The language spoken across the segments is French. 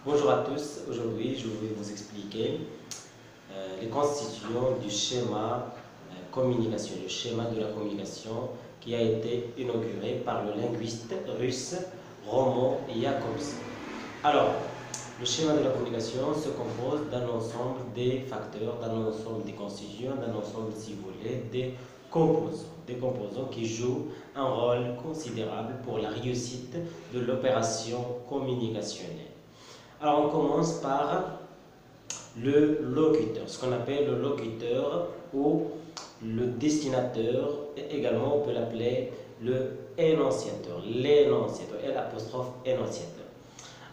Bonjour à tous, aujourd'hui je vais vous expliquer les constituants du schéma communication, le schéma de la communication qui a été inauguré par le linguiste russe Roman Jakobson. Alors, le schéma de la communication se compose d'un ensemble des facteurs, d'un ensemble des constituants, d'un ensemble, si vous voulez, des composants qui jouent un rôle considérable pour la réussite de l'opération communicationnelle. Alors on commence par le locuteur, ce qu'on appelle le locuteur ou le destinateur, et également on peut l'appeler le énonciateur, l'énonciateur, l'apostrophe énonciateur.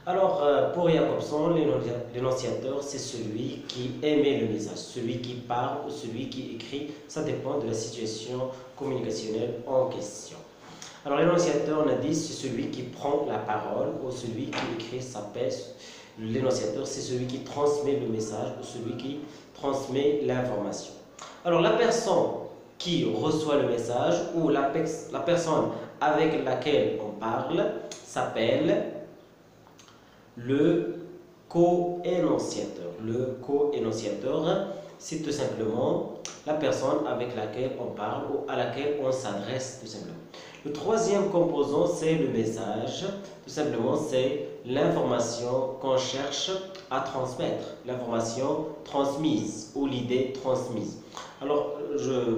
Alors pour Jakobson, l'énonciateur c'est celui qui émet le message, celui qui parle ou celui qui écrit, ça dépend de la situation communicationnelle en question. Alors l'énonciateur, on a dit, c'est celui qui prend la parole ou celui qui écrit sa pièce. L'énonciateur, c'est celui qui transmet le message ou celui qui transmet l'information. Alors la personne qui reçoit le message ou la personne avec laquelle on parle s'appelle le co-énonciateur. Le co-énonciateur, c'est tout simplement la personne avec laquelle on parle ou à laquelle on s'adresse tout simplement. Le troisième composant, c'est le message. Tout simplement, c'est l'information qu'on cherche à transmettre, l'information transmise ou l'idée transmise. Alors,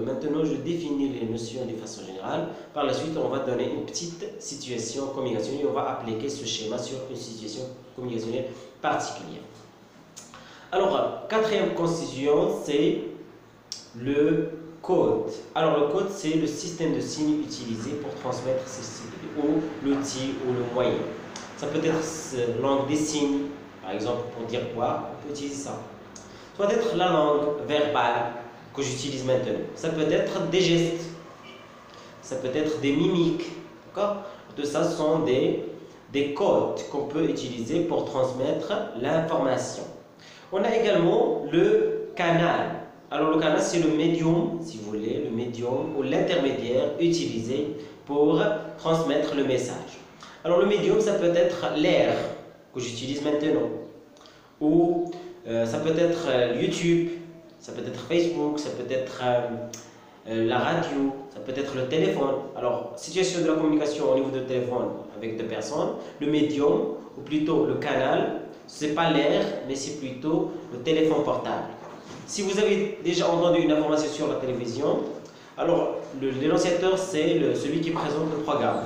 maintenant, je définis les notions de façon générale. Par la suite, on va donner une petite situation communicationnelle et on va appliquer ce schéma sur une situation communicationnelle particulière. Alors, quatrième constituant, c'est le code. Alors le code, c'est le système de signes utilisé pour transmettre ces signes, ou l'outil ou le moyen. Ça peut être langue des signes, par exemple, pour dire quoi, on peut utiliser ça. Ça peut être la langue verbale que j'utilise maintenant. Ça peut être des gestes, ça peut être des mimiques, d'accord? Tout ça sont des codes qu'on peut utiliser pour transmettre l'information. On a également le canal. Alors le canal, c'est le médium, si vous voulez, le médium ou l'intermédiaire utilisé pour transmettre le message. Alors le médium, ça peut être l'air que j'utilise maintenant, ou ça peut être YouTube, ça peut être Facebook, ça peut être la radio, ça peut être le téléphone. Alors, situation de la communication au niveau du téléphone avec deux personnes, le médium, ou plutôt le canal, ce n'est pas l'air, mais c'est plutôt le téléphone portable. Si vous avez déjà entendu une information sur la télévision, alors l'énonciateur, c'est celui qui présente le programme.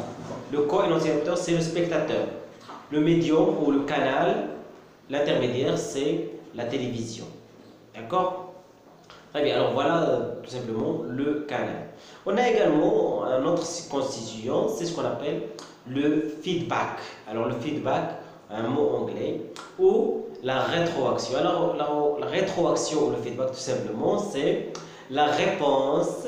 Le co-énonciateur, c'est le spectateur. Le médium ou le canal, l'intermédiaire, c'est la télévision. D'accord? Très bien, alors voilà tout simplement le canal. On a également un autre constituant, c'est ce qu'on appelle le feedback. Alors le feedback, un mot anglais, ou la rétroaction. Alors la rétroaction ou le feedback tout simplement, c'est la réponse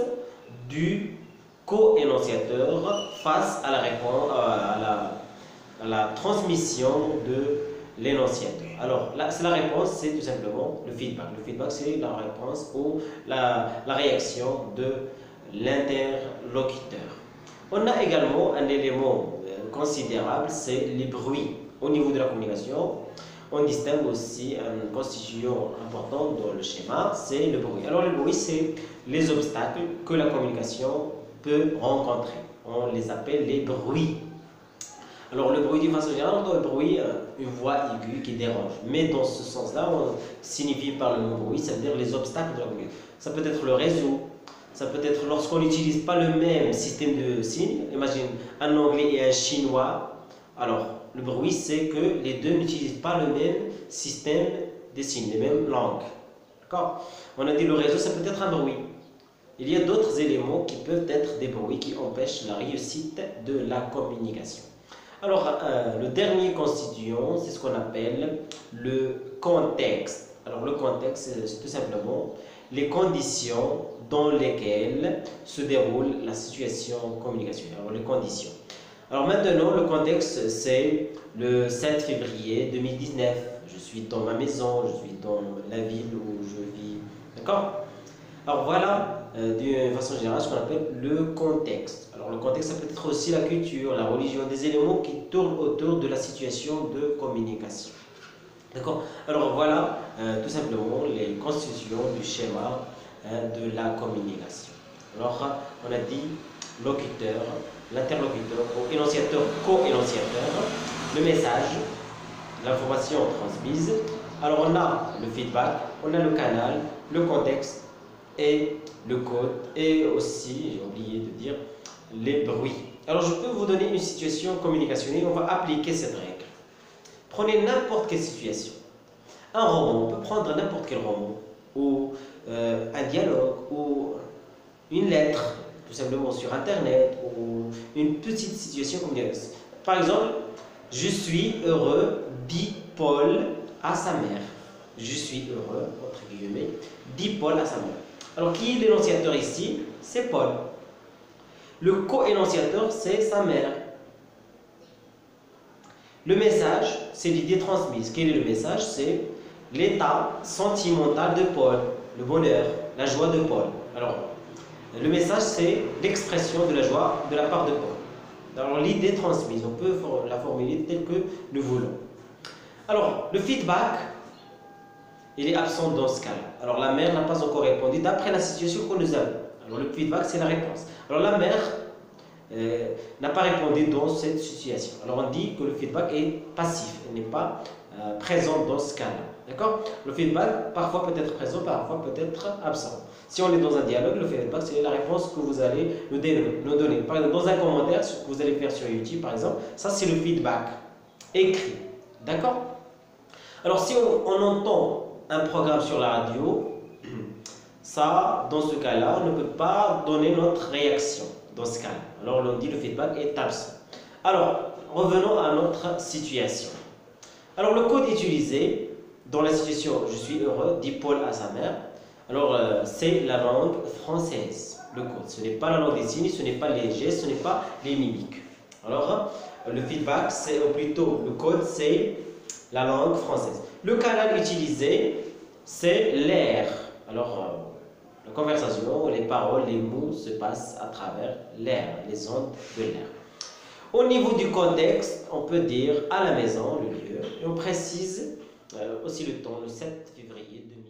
du co-énonciateur face à la réponse, à la transmission de l'énonciateur. Alors la réponse, c'est tout simplement le feedback. Le feedback, c'est la réponse ou la réaction de l'interlocuteur. On a également un élément considérable, c'est les bruits. Au niveau de la communication, on distingue aussi un constituant important dans le schéma, c'est le bruit. Alors le bruit, c'est les obstacles que la communication peut rencontrer. On les appelle les bruits. Alors le bruit, d'une façon générale, on entend le bruit, une voix aiguë qui dérange. Mais dans ce sens-là, on signifie par le mot bruit, ça veut dire les obstacles de la communication. Ça peut être le réseau, ça peut être lorsqu'on n'utilise pas le même système de signes. Imagine un anglais et un chinois. Alors, le bruit, c'est que les deux n'utilisent pas le même système de signes, les mêmes langues. D'accord? On a dit le réseau, ça peut être un bruit. Il y a d'autres éléments qui peuvent être des bruits qui empêchent la réussite de la communication. Alors, le dernier constituant, c'est ce qu'on appelle le contexte. Alors, le contexte, c'est tout simplement les conditions dans lesquelles se déroule la situation communicationnelle. Alors, les conditions. Alors maintenant, le contexte, c'est le 7 février 2019. Je suis dans ma maison, je suis dans la ville où je vis. D'accord? Alors voilà, d'une façon générale, ce qu'on appelle le contexte. Alors le contexte, ça peut être aussi la culture, la religion, des éléments qui tournent autour de la situation de communication. D'accord? Alors voilà tout simplement les constitutions du schéma de la communication. Alors on a dit locuteur, l'interlocuteur, ou énonciateur, co-énonciateur, le message, l'information transmise. Alors on a le feedback, on a le canal, le contexte et le code et aussi, j'ai oublié de dire, les bruits. Alors je peux vous donner une situation communicationnelle, on va appliquer cette règle. Prenez n'importe quelle situation. Un roman, on peut prendre n'importe quel roman, ou un dialogue, ou une lettre, tout simplement sur Internet, ou une petite situation communicative. Par exemple, je suis heureux, dit Paul à sa mère. Je suis heureux, entre guillemets, dit Paul à sa mère. Alors, qui est l'énonciateur ici? C'est Paul. Le co-énonciateur, c'est sa mère. Le message, c'est l'idée transmise. Quel est le message? C'est l'état sentimental de Paul, le bonheur, la joie de Paul. Alors, le message, c'est l'expression de la joie de la part de Paul. Alors, l'idée transmise, on peut la formuler telle que nous voulons. Alors, le feedback, il est absent dans ce cas-là. Alors, la mère n'a pas encore répondu d'après la situation que nous avons. Alors, le feedback, c'est la réponse. Alors, la mère n'a pas répondu dans cette situation. Alors, on dit que le feedback est passif, il n'est pas présent dans ce cas-là. D'accord? Le feedback, parfois peut être présent, parfois peut être absent. Si on est dans un dialogue, le feedback, c'est la réponse que vous allez nous donner. Par exemple, dans un commentaire que vous allez faire sur YouTube, par exemple, ça c'est le feedback écrit. D'accord? Alors, si on entend un programme sur la radio, ça, dans ce cas-là, on ne peut pas donner notre réaction dans ce cas-là. Alors, on dit le feedback est absent. Alors, revenons à notre situation. Alors, le code utilisé dans la situation « Je suis heureux » dit Paul à sa mère. Alors, c'est la langue française, le code. Ce n'est pas la langue des signes, ce n'est pas les gestes, ce n'est pas les mimiques. Alors, le feedback, c'est plutôt le code, c'est la langue française. Le canal utilisé, c'est l'air. Alors, la conversation, les paroles, les mots se passent à travers l'air, les ondes de l'air. Au niveau du contexte, on peut dire à la maison, le lieu, et on précise aussi le temps, le 7 février 2020.